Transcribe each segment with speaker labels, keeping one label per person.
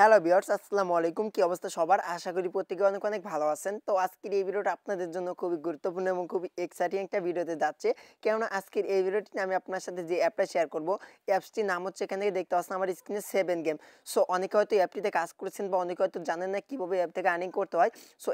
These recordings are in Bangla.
Speaker 1: হ্যালো ভিউয়ার্স, আসসালামু আলাইকুম। কি অবস্থা সবার? আশা করি প্রত্যেকে অনেক অনেক ভালো আছেন। তো আজকের এই ভিডিওটা আপনাদের জন্য খুবই গুরুত্বপূর্ণ এবং খুবই এক্সাইটিং একটা ভিডিওতে যাচ্ছে। কেননা আজকের এই ভিডিওটিতে আমি আপনার সাথে যে অ্যাপটা শেয়ার করব, অ্যাপসটির নাম হচ্ছে, এখান থেকে দেখতে পাচ্ছেন আমার স্ক্রিনে 7 গেম। সো অনেকে হয়তো এই অ্যাপটিতে কাজ করেছেন বা অনেকে হয়তো জানেন না কিভাবে এই অ্যাপ থেকে আর্নিং করতে হয়। সো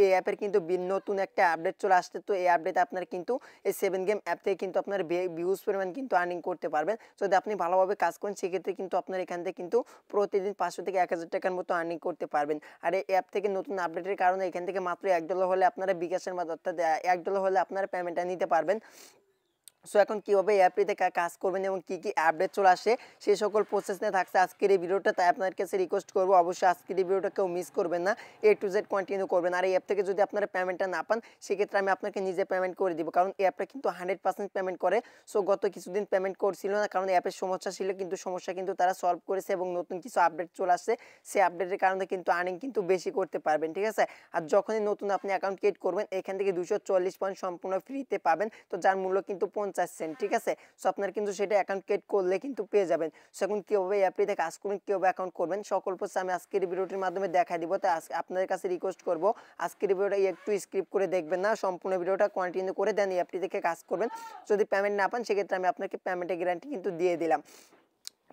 Speaker 1: এই অ্যাপের কিন্তু নতুন একটা আপডেট চলে আসছে। তো এই আপডেটে আপনারা কিন্তু এই 7 গেম অ্যাপ থেকে কিন্তু আপনার ভিউজ পরিমাণ কিন্তু আর্নিং করতে পারবেন। যদি আপনি ভালোভাবে কাজ করেন সেক্ষেত্রে কিন্তু আপনার এখান থেকে কিন্তু প্রতিদিন 500 থেকে 1000 টাকার মতো আর্নিং করতে পারবেন। আর এই অ্যাপ থেকে নতুন আপডেটের কারণে এখান থেকে মাত্র $1 হলে আপনারা বিকাশের মাধ্যমে, অর্থাৎ $1 হলে আপনারা পেমেন্টটা নিতে পারবেন। সো এখন কিভাবে এই অ্যাপটিতে কাজ করবেন এবং কি কি আপডেট চলে আসে সেই সকল প্রসেস নিয়ে থাকছে আজকের এই ভিডিওটা। তাই আপনার কাছে রিকোয়েস্ট করবো, অবশ্যই আজকের এই ভিডিওটা কেউ মিস করবেন না, A to Z কন্টিনিউ করবেন। আর এই অ্যাপ থেকে যদি আপনারা পেমেন্টটা না পান সেক্ষেত্রে আমি আপনাকে নিজে পেমেন্ট করে দিব, কারণ এই অ্যাপটা কিন্তু 100% পেমেন্ট করে। সো গত কিছুদিন পেমেন্ট করছিল না, কারণ অ্যাপের সমস্যা ছিল, কিন্তু সমস্যা কিন্তু তারা সলভ করেছে এবং নতুন কিছু আপডেট চলে আসছে। সেই আপডেটের কারণে কিন্তু আর্নিং কিন্তু বেশি করতে পারবেন, ঠিক আছে। আর যখনই নতুন আপনি অ্যাকাউন্ট ক্রিয়েট করবেন এখান থেকে 240 পয়েন্ট সম্পূর্ণ ফ্রিতে পাবেন, তো যার মূল্য কিন্তু 50 সেন্ট, ঠিক আছে। সো আপনার কিন্তু সেটা অ্যাকাউন্ট ক্রিয়েট করলে কিন্তু পেয়ে যাবেন। সো এখন কীভাবে এই অ্যাপটিতে কাজ করবেন, কীভাবে অ্যাকাউন্ট করবেন, সকল প্রসেস আমি আজকের ভিডিওটির মাধ্যমে দেখাই দিব। তাই আপনাদের কাছে রিকোয়েস্ট করবো আজকের ভিডিওটা একটু স্কিপ করে দেখবেন না, সম্পূর্ণ ভিডিওটা কন্টিনিউ করে দেন এই অ্যাপটি থেকে কাজ করবেন। যদি পেমেন্ট না পান সেক্ষেত্রে আমি আপনাকে পেমেন্টের গ্যারান্টি কিন্তু দিয়ে দিলাম।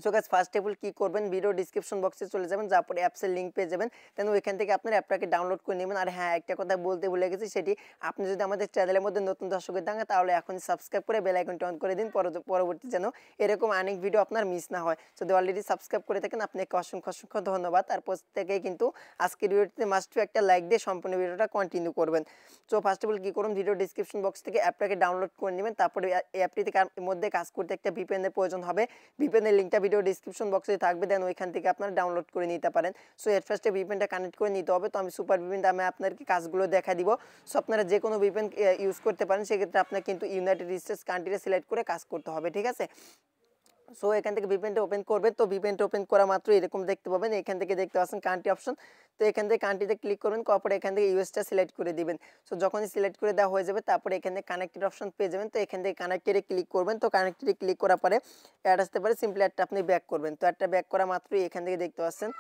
Speaker 1: So guys, first of all কী করবেন, ভিডিও ডিসক্রিপশন বক্সে চলে যাবেন, তারপরে অ্যাপসের লিঙ্ক পেয়ে যাবেন। দেন ওইখান থেকে আপনার অ্যাপটাকে ডাউনলোড করে নেবেন। আর হ্যাঁ, একটা কথা বলতে ভুলে গেছি, সেটি আপনি যদি আমাদের চ্যানেলের মধ্যে নতুন দর্শক হয়ে থাকেন তাহলে এখনই সাবস্ক্রাইব করে বেল আইকনটি অন করে দিন, পরবর্তী যেন এরকম অনেক ভিডিও আপনার মিস না হয়। যদি অলরেডি সাবস্ক্রাইব করে থাকেন আপনাকে অসংখ্য অসংখ্য ধন্যবাদ। তারপর থেকে কিন্তু আজকের ভিডিওটিতে মাস্ট একটা লাইক দিয়ে সম্পূর্ণ ভিডিওটা কন্টিনিউ করবেন। সো ফার্স্ট অফ অল কী করুন, ভিডিও ডিসক্রিপশন বক্স থেকে অ্যাপটাকে ডাউনলোড করে নেবেন। তারপরে এই অ্যাপটিতে মধ্যে কাজ করতে একটা ভিপিএনের প্রয়োজন হবে। ভিপিএনের লিঙ্কটা ভিডিও ডিসক্রিপশন বক্সে থাকবে, দেন ওইখান থেকে আপনারা ডাউনলোড করে নিতে পারেন। সো এর ফার্স্টে ভিপিএনটা কানেক্ট করে নিতে হবে। তো আমি সুপার ভিপিএন দামে আপনাদেরকে কাজগুলো দেখা দিব। সো আপনারা যে কোনো ভিপিএন ইউজ করতে পারেন, সেক্ষেত্রে আপনার কিন্তু ইউনাইটেড স্টেটস কান্ট্রিটা সিলেক্ট করে কাজ করতে হবে, ঠিক আছে। সো এখান থেকে ভিপিএনটা ওপেন করবেন। তো ভিপিএনটা ওপেন করা মাত্র এরকম দেখতে পাবেন, এখান থেকে দেখতে পাচ্ছেন কান্ট্রি অপশন। তো এখান থেকে কান্ট্রিতে ক্লিক করবেন, তারপরে এখান থেকে ইউএসটা সিলেক্ট করে দিবেন। সো যখনই সিলেক্ট করে দেওয়া হয়ে যাবে তারপরে এখান থেকে কানেক্টেড অপশন পেয়ে যাবেন। তো এখান থেকে কানেক্টেডে ক্লিক করবেন। তো কানেক্টেডে ক্লিক করার পরে অ্যাড আসতে পারে, সিম্পলি অ্যাডটা আপনি ব্যাক করবেন। তো অ্যাডটা ব্যাক করা মাত্রই এখান থেকে দেখতে পাচ্ছেন,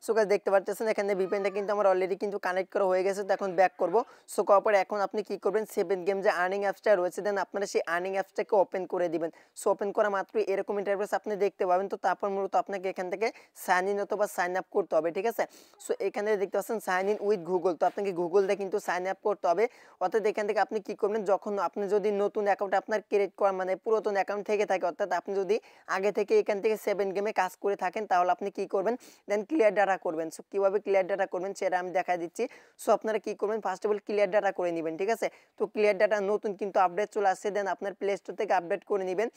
Speaker 1: সো গাইস দেখতে পাচ্ছেন এখানে ভিপিএনটা কিন্তু আমার অলরেডি কিন্তু কানেক্ট করা হয়ে গেছে। তো এখন ব্যাক করব। সো করার পরে এখন আপনি কি করবেন, 7 গেম যে আর্নিং অ্যাপসটা রয়েছে, দেন আপনারা সেই আর্নিং অ্যাপসটাকে ওপেন করে দিবেন। সো ওপেন করা মাত্রই এরকম ইন্টারফেস আপনি দেখতে পাবেন। তো তারপর মূলত আপনাকে এখান থেকে সাইন ইন অথবা সাইন আপ করতে হবে, ঠিক আছে। সো এখানে দেখতে পাচ্ছেন সাইন ইন উইথ গুগল, তো আপনাকে গুগল দিয়ে কিন্তু সাইন আপ করতে হবে। অর্থাৎ এখান থেকে আপনি কি করবেন, যখন আপনি যদি নতুন অ্যাকাউন্ট আপনার ক্রিয়েট করা মানে পুরাতন অ্যাকাউন্ট থেকে থাকে, অর্থাৎ আপনি যদি আগে থেকে এখান থেকে 7 গেমে কাজ করে থাকেন তাহলে আপনি কি করবেন, দেন ক্লিয়ার ডাটা করবেন। সো কীভাবে ক্লিয়ার ডাটা করবেন সেটা আমি দেখা দিচ্ছি। সো আপনারা কি করবেন, first of all clear data করে নেবেন, ঠিক আছে। তো ক্লিয়ার ডাটা নতুন কিন্তু আপডেট চলে আসছে, দেন আপনার প্লে স্টোর থেকে আপডেট করে নেবেন।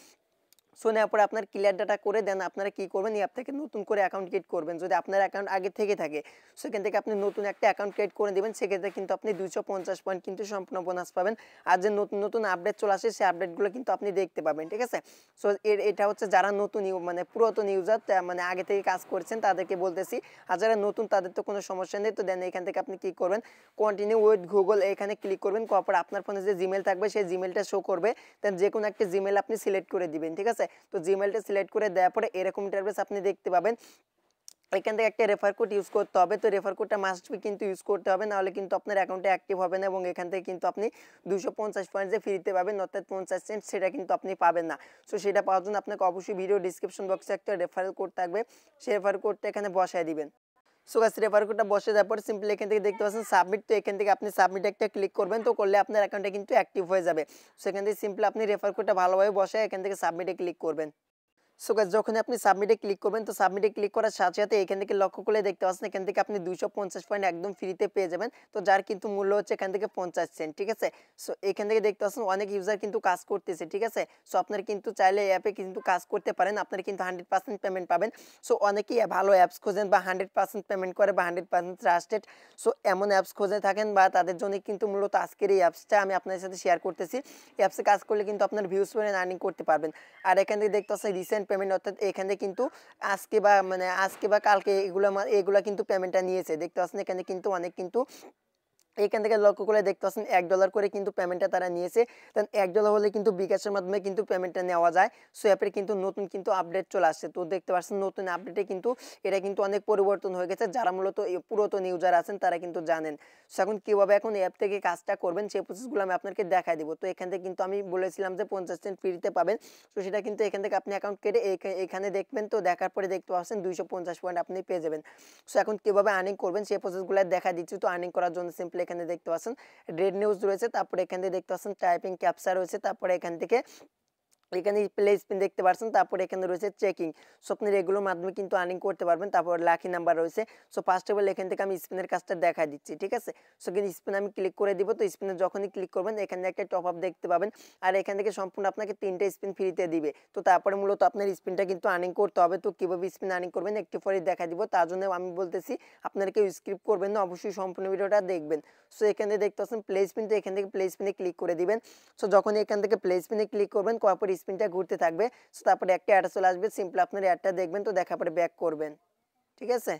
Speaker 1: সো নেওয়ার পরে আপনার ক্লিয়ার ডাটা করে দেন আপনারা কি করবেন, এই অ্যাপ থেকে নতুন করে অ্যাকাউন্ট ক্রিয়েট করবেন। যদি আপনার অ্যাকাউন্ট আগে থেকে থাকে সেখান থেকে আপনি নতুন একটা অ্যাকাউন্ট ক্রিয়েট করে দেবেন, সেক্ষেত্রে কিন্তু আপনি 250 পয়েন্ট কিন্তু সম্পূর্ণ বোনাস পাবেন। আর যে নতুন নতুন আপডেট চলে আসে সেই আপডেটগুলো কিন্তু আপনি দেখতে পাবেন, ঠিক আছে। সো এটা হচ্ছে যারা নতুন মানে পুরাতন ইউজার, মানে আগে থেকে কাজ করছেন তাদেরকে বলতেছি। আর যারা নতুন তাদের তো কোনো সমস্যা নেই। তো দেন এখান থেকে আপনি কি করবেন, কন্টিনিউ উইথ গুগল এখানে ক্লিক করবেন, তারপর আপনার ফোনে যে জিমেল থাকবে সেই জিমেলটা শো করবে, দেন যে কোনো একটা জিমেল আপনি সিলেক্ট করে দিবেন, ঠিক আছে। তো জিমেলটা সিলেক্ট করে দেওয়ার পরে এরকম ইন্টারফেস আপনি দেখতে পাবেন। এখান থেকে একটা রেফার কোড ইউজ করতে হবে। তো রেফার কোডটা মাস্ট বি কিন্তু ইউজ করতে হবে, নাহলে কিন্তু আপনার অ্যাকাউন্টে অ্যাক্টিভ হবে না এবং এখান থেকে কিন্তু আপনি 250 পয়েন্ট যে ফ্রিতে পাবেন, অর্থাৎ 50 সেন্ট, সেটা কিন্তু আপনি পাবেন না। সো সেটা পাওয়ার জন্য আপনাকে অবশ্যই ভিডিও ডিসক্রিপশন বক্সে একটা রেফারেল কোড থাকবে, সেই রেফার কোডটা এখানে বসায় দিবেন। সো গাইস রেফার কোডটা বসে দেওয়ার পর সিম্পলি এখান থেকে দেখতে পাচ্ছেন সাবমিট। তো এখান থেকে আপনি সাবমিট একটা ক্লিক করবেন, তো করলে আপনার অ্যাকাউন্টটা কিন্তু অ্যাক্টিভ হয়ে যাবে। সো এখান থেকে সিম্পলি আপনি রেফার কোডটা ভালোভাবে বসায় এখান থেকে সাবমিটে ক্লিক করবেন। সো গাইস যখন আপনি সাবমিটে ক্লিক করবেন, তো সাবমিটে ক্লিক করার সাথে সাথে এখান থেকে লক্ষ্য করলে দেখতে পাচ্ছেন এখান থেকে আপনি 250 পয়েন্ট একদম ফ্রিতে পেয়ে যাবেন। তো যার কিন্তু মূল্য হচ্ছে এখান থেকে 50 সেন্ট, ঠিক আছে। সো এখান থেকে দেখতে পাচ্ছেন অনেক ইউজার কিন্তু কাজ করতেছে, ঠিক আছে। সো আপনারা কিন্তু চাইলে এই অ্যাপে কিন্তু কাজ করতে পারেন, আপনারা কিন্তু 100% পেমেন্ট পাবেন। সো অনেকেই ভালো অ্যাপস খোঁজেন বা 100% পেমেন্ট করে বা 100% ট্রাস্টেড, সো এমন অ্যাপস খুঁজে থাকেন বা তাদের জন্য কিন্তু মূলত আজকের এই অ্যাপসটা আমি আপনাদের সাথে শেয়ার করতেছি। এই অ্যাপসে কাজ করলে কিন্তু আপনার ভিউজ পয়েন্ট আর্নিং করতে পারবেন। আর এখান থেকে দেখতে পাচ্ছেন রিসেন্ট পেমেন্ট, অর্থাৎ এখানে কিন্তু আজকে বা কালকে এগুলা কিন্তু পেমেন্টটা নিয়েছে, দেখতে পাচ্ছেন এখানে কিন্তু অনেক কিন্তু এখান থেকে লক্ষ্য করে দেখতে পাচ্ছেন $1 করে কিন্তু পেমেন্টটা তারা নিয়েছে। দেন $1 হলে কিন্তু বিকাশের মাধ্যমে কিন্তু পেমেন্টটা নেওয়া যায়। সো অ্যাপের কিন্তু নতুন কিন্তু আপডেট চলে আসছে। তো দেখতে পাচ্ছেন নতুন আপডেটে কিন্তু এটা কিন্তু অনেক পরিবর্তন হয়ে গেছে। যারা মূলত এই পুরাতন ইউজার আছেন তারা কিন্তু জানেন। সো এখন কিভাবে এখন অ্যাপ থেকে কাজটা করবেন সেই প্রসেসগুলো আমি আপনাকে দেখায় দিব। তো এখান থেকে কিন্তু আমি বলেছিলাম যে 50 সেন্ট ফ্রিতে পাবেন। তো সেটা কিন্তু এখান থেকে আপনি অ্যাকাউন্ট কেটে এখানে দেখবেন। তো দেখার পরে দেখতে পাচ্ছেন 250 পয়েন্ট আপনি পেয়ে যাবেন। সো এখন কিভাবে আর্নিং করবেন সেই প্রসেসগুলো দেখা দিচ্ছি। তো আর্নিং করার জন্য সিম্পলি এখানে দেখতে পাচ্ছেন রেড নিউজ রয়েছে, তারপরে এখান থেকে দেখতে পাচ্ছেন টাইপিং ক্যাপচা রয়েছে, তারপরে এখান থেকে এখানে প্লে স্পিন দেখতে পাচ্ছেন, তারপরে এখানে রয়েছে চেকিং। সো আপনি এগুলোর মাধ্যমে কিন্তু আর্নিং করতে পারবেন। তারপর লাকি নাম্বার রয়েছে। সো ফার্স্ট অফ অল এখান থেকে আমি স্পিনের কাজটা দেখা দিচ্ছি, ঠিক আছে। সো এখানে স্পিন আমি ক্লিক করে দিব। তো স্পিনে যখনই ক্লিক করবেন এখানে একটা টপ আপ দেখতে পাবেন, আর এখান থেকে সম্পূর্ণ আপনাকে 3টে স্পিন ফ্রিতে দিবে। তো তারপরে মূলত আপনার স্পিনটা কিন্তু আর্নিং করতে হবে। তো কীভাবে স্পিন আর্নিং করবেন একটু পরে দেখা দিব। তার জন্য আমি বলতেছি আপনারা কেউ স্কিপ করবেন না, অবশ্যই সম্পূর্ণ ভিডিওটা দেখবেন। সো এখানে দেখতে পাচ্ছেন প্লে স্পিন, তো এখান থেকে প্লে স্পিনে ক্লিক করে দিবেন। সো যখন এখান থেকে প্লে স্পিনে ক্লিক করবেন করার পর স্পিনটা ঘুরতে থাকবে। সো তারপরে একটা অ্যাড চলে আসবে, সিম্পলি আপনার অ্যাডটা দেখবেন। তো দেখার পরে ব্যাক করবেন, ঠিক আছে।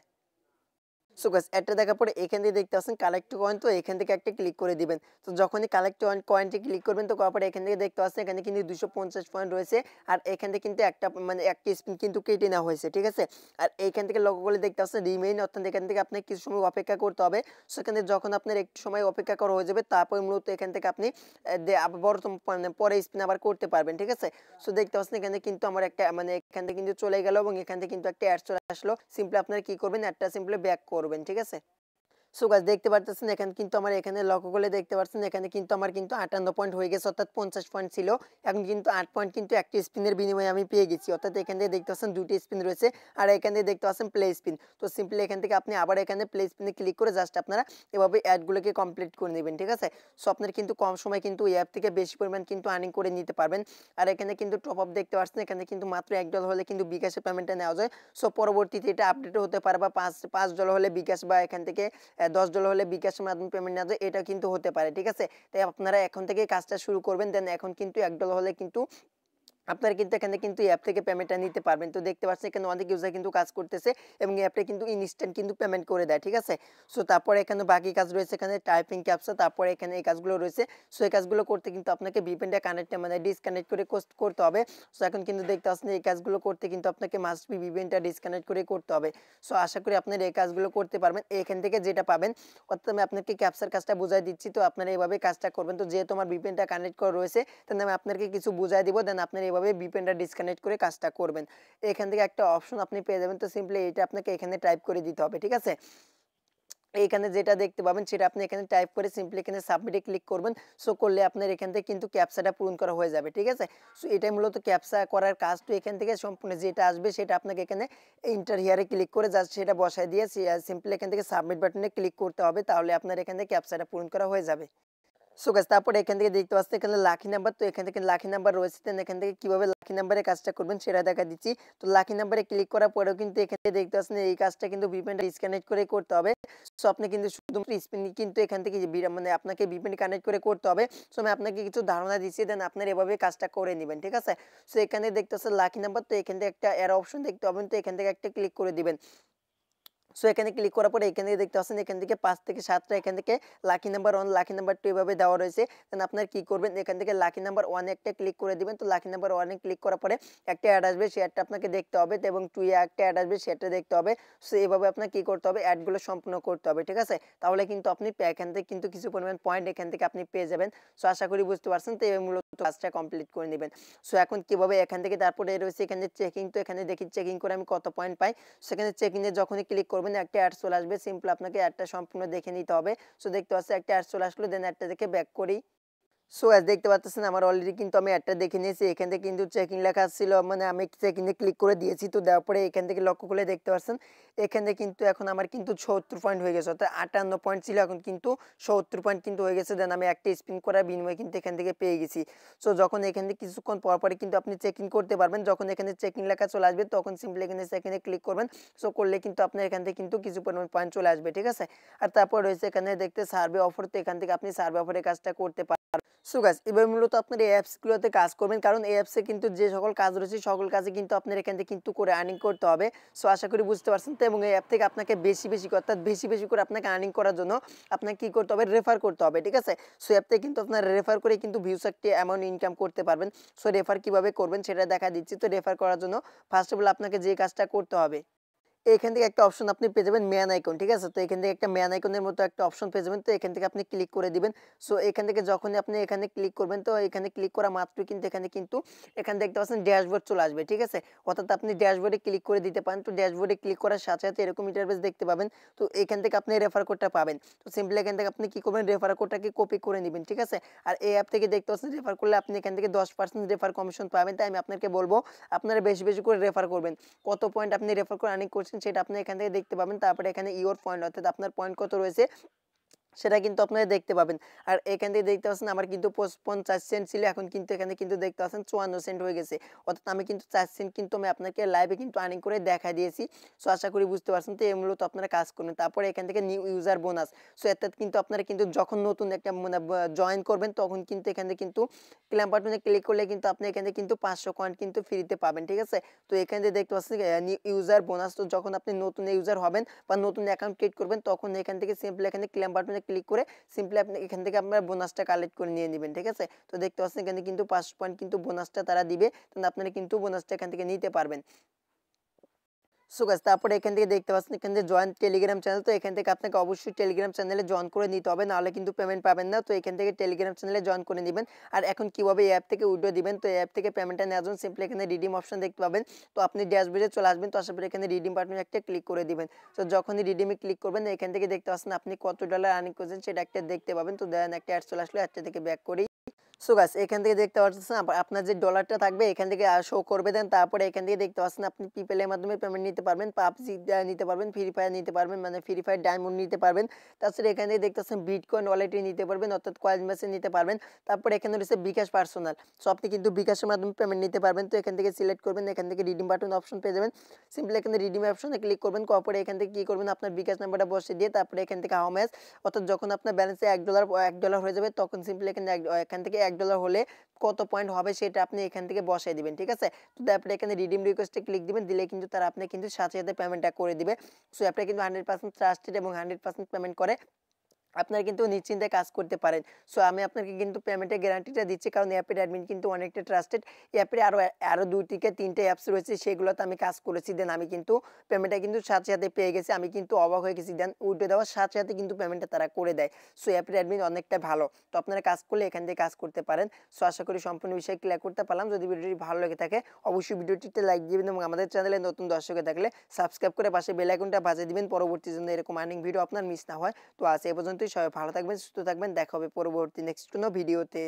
Speaker 1: সো গাইস এটা দেখার পরে এখান থেকে দেখতে পাচ্ছেন কালেক্ট কয়েন, তো এখান থেকে একটা ক্লিক করে দিবেন। তো যখনই কালেক্ট কয়েনটি ক্লিক করবেন তো করার পরে এখান থেকে দেখতে পাচ্ছেন এখানে কিন্তু 250 পয়েন্ট রয়েছে, আর এখান থেকে কিন্তু একটা মানে একটা স্পিন কিন্তু কেটে নেওয়া হয়েছে, ঠিক আছে। আর এইখান থেকে লক্ষ্য করে দেখতে পাচ্ছেন রিমেইন, অর্থাৎ এখান থেকে আপনাকে কিছু সময় অপেক্ষা করতে হবে। সেখানে যখন আপনার একটু সময় অপেক্ষা করা হয়ে যাবে তারপর মূলত এখান থেকে আপনি আবার মানে পরে স্পিন আবার করতে পারবেন, ঠিক আছে। সো দেখতে পাচ্ছেন এখানে কিন্তু আমার একটা মানে এখান থেকে কিন্তু চলে গেল এবং এখান থেকে কিন্তু একটা অ্যাড চলে আসলো। সিম্পলি আপনারা কি করবেন, অ্যাডটা সিম্পলি ব্যাক করবেন, ঠিক আছে। সো গাইস দেখতে পারতেছেন এখানে কিন্তু আমার এখানে লক্ষ্য করলে দেখতে পাচ্ছেন এখানে কিন্তু আমার কিন্তু 58 পয়েন্ট হয়ে গেছে, অর্থাৎ 50 পয়েন্ট ছিল। এখন কিন্তু 8 পয়েন্ট কিন্তু একটা স্পিনের বিনিময়ে আমি পেয়ে গেছি, অর্থাৎ এখান থেকে দেখতে পাচ্ছেন 2টি স্পিন রয়েছে, আর এখানে দেখতে পাচ্ছেন প্লে স্পিন। তো সিম্পলি এখান থেকে আপনি আবার এখানে প্লে স্পিনে ক্লিক করে জাস্ট আপনারা এভাবে অ্যাডগুলোকে কমপ্লিট করে নেবেন, ঠিক আছে। সো আপনার কিন্তু কম সময় কিন্তু এই অ্যাপ থেকে বেশি পরিমাণ কিন্তু আর্নিং করে নিতে পারবেন। আর এখানে কিন্তু টপ আপ দেখতে পাচ্ছেন এখানে কিন্তু মাত্র $1 হলে কিন্তু বিকাশে পেমেন্টটা নেওয়া যায়। সো পরবর্তীতে এটা আপডেট হতে পারে বা $5 হলে বিকাশ বা এখান থেকে $10 হলে বিকাশের মাধ্যমে পেমেন্ট নেওয়া যায়, এটা কিন্তু হতে পারে, ঠিক আছে। তাই আপনারা এখন থেকে কাজটা শুরু করবেন। দেন এখন কিন্তু $1 হলে কিন্তু আপনারা কিন্তু এখানে কিন্তু অ্যাপ থেকে পেমেন্টটা নিতে পারবেন। তো দেখতে পাচ্ছেন এখানে অনেক ইউজার কিন্তু কাজ করতেছে এবং এই অ্যাপটা কিন্তু ইনস্ট্যান্ট কিন্তু পেমেন্ট করে দেয়, ঠিক আছে। সো তারপরে এখানে বাকি কাজ রয়েছে, এখানে টাইপিং ক্যাপচা, তারপরে এখানে এই কাজগুলো রয়েছে। সো এই কাজগুলো করতে কিন্তু আপনাকে ভিপিএনটা কানেক্ট মানে ডিসকানেক্ট করে করতে হবে। সো এখন কিন্তু দেখতে পাচ্ছেন এই কাজগুলো করতে কিন্তু আপনাকে মাস্ট বি ভিপিএনটা ডিসকানেক্ট করে করতে হবে। সো আশা করি আপনারা এই কাজগুলো করতে পারবেন। এখান থেকে যেটা পাবেন, অর্থাৎ আমি আপনাকে ক্যাপচার কাজটা বুঝাই দিচ্ছি। তো আপনারা এইভাবে কাজটা করবেন। তো যেহেতু আমার ভিপিএনটা কানেক্ট করা রয়েছে দেন আমি আপনাকে কিছু বুঝাই দিব, দেন আপনারা এভাবে ভিপিএনটা ডিসকানেক্ট করে কাজটা করবেন। এখান থেকে একটা অপশন আপনি পেয়ে যাবেন। তো সিম্পলি এটা আপনাকে এখানে টাইপ করে দিতে হবে, ঠিক আছে। এইখানে যেটা দেখতে পাবেন সেটা আপনি এখানে টাইপ করে সিম্পলি এখানে সাবমিটে ক্লিক করবেন। সো করলে আপনার এখান থেকে কিন্তু ক্যাপচাটা পূরণ করা হয়ে যাবে, ঠিক আছে। সো এটাই মূলত ক্যাপচা করার কাজ। তো এখান থেকে সম্পূর্ণ যেটা আসবে সেটা আপনাকে এখানে এন্টার হিয়ারে ক্লিক করে জাস্ট সেটা বসায় দিয়ে সিম্পলি এখান থেকে সাবমিট বাটনে ক্লিক করতে হবে, তাহলে আপনার এখান থেকে ক্যাপচাটা পূরণ করা হয়ে যাবে। সো গাইস তারপরে এখান থেকে দেখতে পাচ্ছেন এখানে লাকি নাম্বার, তো এখান থেকে লাকি নাম্বার রয়েছে। দেন এখান থেকে কিভাবে লাকি নাম্বারে কাজটা করবেন সেটা দেখা দিচ্ছি। তো লাকি নাম্বারে ক্লিক করার পরেও কিন্তু এখানে দেখতে পাচ্ছেন এই কাজটা কিন্তু ভিপিএনটা ডিসকানেক্ট করে করতে হবে। সো আপনি কিন্তু শুধুমাত্র স্পিন কিন্তু এখান থেকে মানে আপনাকে ভিপিএন কানেক্ট করে করতে হবে। সো আমি আপনাকে কিছু ধারণা দিচ্ছি, দেন আপনার এভাবে কাজটা করে নেবেন, ঠিক আছে। সো এখানে দেখতে পাচ্ছেন লাকি নাম্বার, তো এখান থেকে একটা এর অপশন দেখতে পাবেন, তো এখান থেকে একটা ক্লিক করে দিবেন। সো এখানে ক্লিক করার পরে এখানে দেখতে পাচ্ছেন এখান থেকে 5 থেকে 7টা এখান থেকে লাকি নাম্বার 1 লাকি নাম্বার 2 এভাবে দেওয়া রয়েছে। দেন আপনারা কি করবেন, এখান থেকে লাকি নাম্বার 1 এ একটা ক্লিক করে দিবেন। তো লাকি নাম্বার 1 এ ক্লিক করার পরে একটা অ্যাড আসবে, সেই অ্যাডটা আপনাকে দেখতে হবে, এবং 2 এ একটা অ্যাড আসবে সেটা দেখতে হবে। সো এভাবে আপনার কি করতে হবে, অ্যাডগুলো সম্পূর্ণ করতে হবে, ঠিক আছে। তাহলে কিন্তু আপনি এখান থেকে কিন্তু কিছু পরিমাণ পয়েন্ট এখান থেকে আপনি পেয়ে যাবেন। সো আশা করি বুঝতে পারছেন। তো এই মূলত কাজটা কমপ্লিট করে নেবেন। সো এখন কিভাবে এখান থেকে তারপরে রয়েছে এখানে চেকিং, তো এখানে দেখি চেকিং করে আমি কত পয়েন্ট পাই। সেখানে চেকিং এ যখনই ক্লিক করবেন একটা অ্যাড চলে আসবে, সিম্পল আপনাকে অ্যাডটা সম্পূর্ণ দেখে নিতে হবে। সো দেখতে পাচ্ছেন একটা অ্যাড চলে আসলো, দেন অ্যাডটা দেখে ব্যাক করি। সো অ্যাজ দেখতে পাচ্ছেন আমার অলরেডি কিন্তু আমি অ্যাডটা দেখে নিয়েছি। এখান থেকে কিন্তু চেকিং লেখা ছিল, মানে আমি চেকিং এ ক্লিক করে দিয়েছি। তো দেওয়ার পরে এখান থেকে লক্ষ্য করে দেখতে পাচ্ছেন এখানে কিন্তু এখন আমার কিন্তু ৭৪ পয়েন্ট হয়ে গেছে, অর্থাৎ ৫৮ পয়েন্ট ছিল এখন কিন্তু ৭৪ পয়েন্ট কিন্তু হয়ে গেছে। দেন আমি একটা স্পিন করার বিনিময়ে কিন্তু এখান থেকে পেয়ে গেছি। সো যখন এখান থেকে কিছুক্ষণ পর পরে কিন্তু আপনি চেকিং করতে পারবেন, যখন এখানে চেকিং লেখা চলে আসবে তখন সিম্পলি এখানে চেকিং এ ক্লিক করবেন। সো করলে কিন্তু আপনার এখান থেকে কিন্তু কিছু পরিমাণ পয়েন্ট চলে আসবে, ঠিক আছে। আর তারপর রয়েছে এখানে দেখতে সার্ভে অফার, তো এখান থেকে আপনি সার্ভে অফারের কাজটা করতে পারেন। সো গাইস এবার মূলত আপনার এই অ্যাপসগুলোতে কাজ করবেন, কারণ এই অ্যাপসে কিন্তু যে সকল কাজ রয়েছে সকল কাজে কিন্তু আপনার এখান থেকে কিন্তু করে আর্নিং করতে হবে। সো আশা করি বুঝতে পারছেন তো, এবং এই অ্যাপ থেকে আপনাকে বেশি অর্থাৎ বেশি করে আপনাকে আর্নিং করার জন্য আপনাকে কি করতে হবে, রেফার করতে হবে, ঠিক আছে। সো অ্যাপ থেকে কিন্তু আপনার রেফার করে কিন্তু ভিউস একটি অ্যামাউন্ট ইনকাম করতে পারবেন। সো রেফার কিভাবে করবেন সেটা দেখা দিচ্ছি। তো রেফার করার জন্য ফার্স্ট অফ অল আপনাকে যে কাজটা করতে হবে, এখান থেকে একটা অপশন আপনি পেয়ে যাবেন ম্যান আইকন, ঠিক আছে। তো এখান থেকে একটা ম্যান আইকনের মতো একটা অপশন পেয়ে যাবেন। তো এখান থেকে আপনি ক্লিক করে দিবেন। সো এখান থেকে যখনই আপনি এখানে ক্লিক করবেন, তো এখানে ক্লিক করা মাত্রই কিন্তু এখানে দেখতে পাচ্ছেন ড্যাশবোর্ড চলে আসবে, ঠিক আছে। অর্থাৎ আপনি ড্যাশবোর্ডে ক্লিক করে দিতে পারেন। তো ড্যাশবোর্ডে ক্লিক করার সাথে সাথে এরকম ইন্টারফেস দেখতে পাবেন। তো এখান থেকে আপনি রেফার কোডটা পাবেন। তো সিম্পলি এখান থেকে আপনি কি করবেন, রেফার কোডটাকে কপি করে নেবেন, ঠিক আছে। আর এই অ্যাপ থেকে দেখতে পাচ্ছেন রেফার করলে আপনি এখান থেকে 10% রেফার কমিশন পাবেন। তাই আমি আপনাকে বলবো আপনারা বেশি করে রেফার করবেন। কত পয়েন্ট আপনি রেফার করে আর্নিং করছেন সেটা আপনি এখান থেকে দেখতে পাবেন। তারপরে এখানে ইওর পয়েন্ট, অর্থাৎ আপনার পয়েন্ট কত রয়েছে সেটা কিন্তু আপনারা দেখতে পাবেন। আর এখান থেকে দেখতে পাচ্ছেন আমার কিন্তু ৫০ সেন্ট ছিল, এখন কিন্তু এখানে কিন্তু দেখতে পাচ্ছেন ৫৪ সেন্ট হয়ে গেছে। অর্থাৎ আমি কিন্তু ৪ সেন্ট কিন্তু আমি আপনাকে লাইভে কিন্তু আর্নিং করে দেখায় দিয়েছি। সো আশা করি বুঝতে পারছেন। তো এই মূলত আপনারা কাজ করবেন। তারপরে এখান থেকে নিউ ইউজার বোনাস। সো অর্থাৎ কিন্তু আপনারা কিন্তু যখন নতুন একটা মানে জয়েন করবেন তখন কিন্তু এখান থেকে কিন্তু ক্লেম বাটনে ক্লিক করলে কিন্তু আপনি এখান থেকে কিন্তু ৫০০ কয়েন কিন্তু ফ্রিতে পাবেন, ঠিক আছে। তো এখান থেকে দেখতে পাচ্ছেন নিউ ইউজার বোনাস। তো যখন আপনি নতুন ইউজার হবেন বা নতুন অ্যাকাউন্ট ক্রিয়েট করবেন তখন এখান থেকে সিম্পলি এখানে ক্লেম বাটনে ক্লিক করে সিম্পলি আপনি এখান থেকে আপনার বোনাসটা কালেক্ট করে নিয়ে নেবেন, ঠিক আছে। তো দেখতে পাচ্ছেন এখানে কিন্তু ৫ পয়েন্ট কিন্তু বোনাসটা তারা দিবে। তো আপনারা কিন্তু বোনাসটা এখান থেকে নিতে পারবেন। সো গাইস তারপরে এখান থেকে দেখতে পাচ্ছেন এখান থেকে জয়েন টেলিগ্রাম চ্যানেল। তো এখান থেকে আপনাকে অবশ্যই টেলিগ্রাম চ্যানেলে জয়েন করে নিতে হবে, নাহলে কিন্তু পেমেন্ট পাবেন না। তো এখান থেকে টেলিগ্রাম চ্যানেলে জয়েন করে নেবেন। আর এখন কিভাবে এই অ্যাপ থেকে উইথড্র দিবেন, তো এই অ্যাপ থেকে পেমেন্টটা নেওয়ার জন্য সিম্পলি এখানে রিডিম অপশন দেখতে পাবেন। তো আপনি ড্যাশবোর্ডে চলে আসবেন। তো আসার পরে এখানে রিডিম বাটনে একটা ক্লিক করে দিবেন। তো যখনই রিডিমে ক্লিক করবেন এখান থেকে দেখতে পাচ্ছেন আপনি কত ডলার আর্নিং করছেন সেটা একটা দেখতে পাবেন। তো দেন একটা অ্যাড চলে আসলো, অ্যাডটা থেকে ব্যাক করি। সো গাইস এখান থেকে দেখতে পাচ্ছেন আপনার যে ডলারটা থাকবে এখান থেকে শো করবে। দেন তারপরে এখান থেকে দেখতে পাচ্ছেন আপনি PayPal এর মাধ্যমে পেমেন্ট নিতে পারবেন, পাবজি নিতে পারবেন, ফ্রি ফায়ার নিতে পারবেন, মানে ফ্রি ফায়ার ডায়মন্ড নিতে পারবেন। তাছাড়া এখান থেকে দেখতে পাচ্ছেন বিটকয়েন ওয়ালেটে নিতে পারবেন, অর্থাৎ কয়েনবেসে নিতে পারবেন। তারপরে এখানে রয়েছে বিকাশ পার্সোনাল। সো আপনি কিন্তু বিকাশের মাধ্যমে পেমেন্ট নিতে পারবেন। তো এখান থেকে সিলেক্ট করবেন, এখান থেকে রিডিম বাটন অপশন পেয়ে যাবেন। সিম্পলি এখানে রিডিম অপশনে ক্লিক করবেন, করার পরে এখান থেকে কি করবেন, আপনার বিকাশ নাম্বারটা বসিয়ে দিয়ে তারপরে এখান থেকে হাউ ম্যাচ, অর্থাৎ যখন আপনার ব্যালেন্সে $1 হয়ে যাবে তখন সিম্পলি এখান থেকে $1 হলে কত পয়েন্ট হবে সেটা আপনি এখান থেকে বসায় দিবেন, ঠিক আছে। তো তারপরে এখানে রিডিম রিকোয়েস্টে ক্লিক দিবেন, দিলে কিন্তু তারা আপনি কিন্তু সাথে সাথে পেমেন্টটা করে দিবে। সো অ্যাপটা কিন্তু 100% ট্রাস্টেড এবং 100% পেমেন্ট করে। আপনারা কিন্তু নিশ্চিন্তে কাজ করতে পারেন। সো আমি আপনাকে কিন্তু পেমেন্টের গ্যারান্টিটা দিচ্ছি, কারণ অ্যাপের অ্যাডমিন কিন্তু অনেকটা ট্রাস্টেড। এই অ্যাপে আরো ২ থেকে ৩ টে অ্যাপস রয়েছে, সেগুলোতে আমি কাজ করেছি। দেন আমি কিন্তু পেমেন্টটা কিন্তু সাথে সাথে পেয়ে গেছি। আমি কিন্তু অবাক হয়ে গেছি। দেন উইথড্র দেওয়ার সাথে সাথে কিন্তু পেমেন্টটা তারা করে দেয়। সো অ্যাপের অ্যাডমিন অনেকটা ভালো। তো আপনারা কাজ করলে এখান থেকে কাজ করতে পারেন। সো আশা করি সম্পূর্ণ বিষয় ক্লিয়ার করতে পারলাম। যদি ভিডিওটি ভালো লেগে থাকে অবশ্যই ভিডিওটিতে লাইক দিবেন এবং আমাদের চ্যানেলে নতুন দর্শক থাকলে সাবস্ক্রাইব করে পাশে বেল আইকনটা বাজিয়ে দিবেন, পরবর্তী জন্য এরকম আর্নিং ভিডিও আপনার মিস না হয়। তো আজ এ পর্যন্তই। সবাই ভালো থাকবেন, সুস্থ থাকবেন। দেখা হবে পরবর্তী নেক্সট কোনো ভিডিওতে।